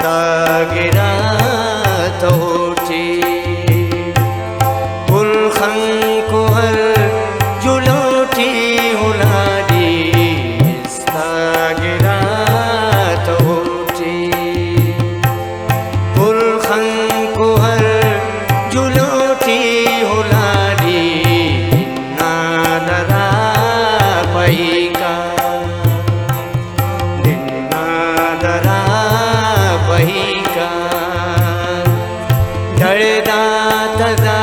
गिरा तो उठी पुलखन को हर जुलोटी हुलाडी गिरा तो उठी पुलखन को हर जुलोटी हुलाडी नादरा पैका ढळदा तदा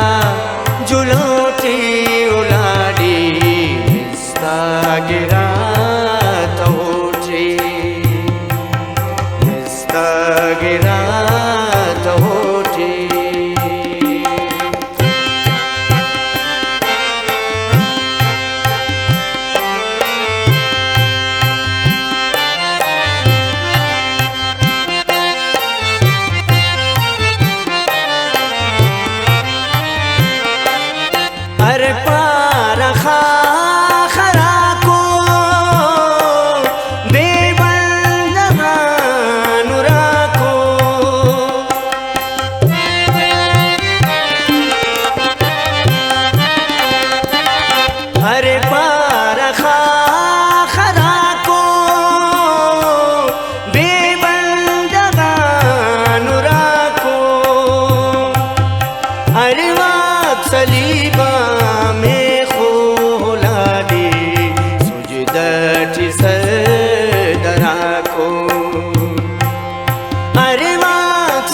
जुलोटी उलाडी गिरा तो उठी गिरा तो उठी अरे पारखा खरा को बेबंदगा नुरा को अरे पारखा खरा को बेबंदगा नुरा को अरे वाक सलीबा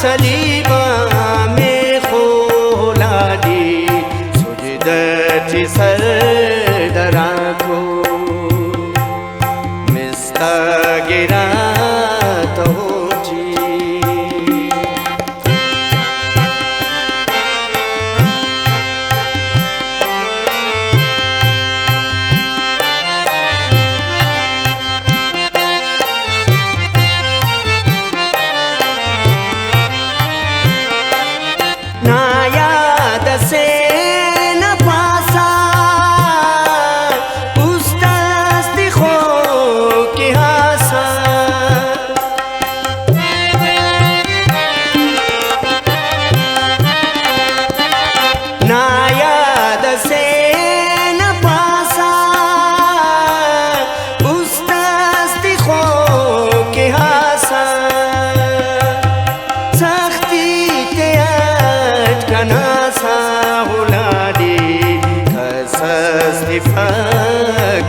सलीबा में खोला दी सुजदती सरदरा को मिस्ता गिरा तो उठी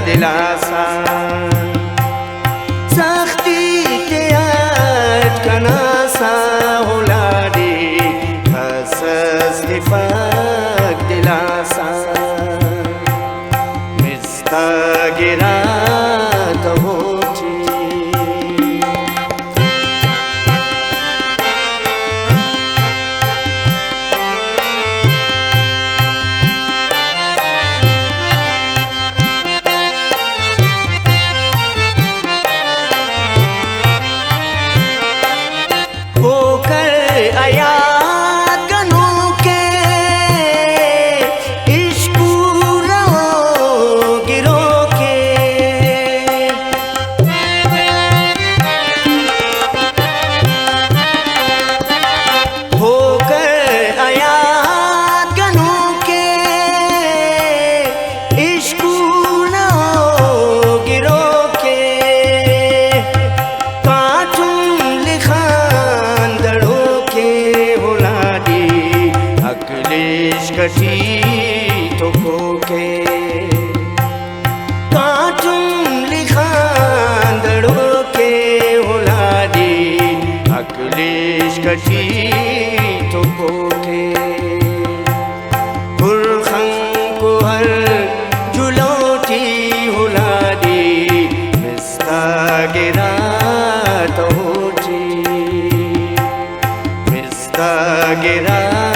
दिलासा सख्ती के अटकनासा हुलाडी खसस दिफाक दिलासा मिस्ता गिरा तो उठी कटी तो के काटूं लिखान दड़ो के हुलाडी अकलेश कटी तो के पुलखन को हर जुलोटी हुलाडी गिरा तो उठी गिरा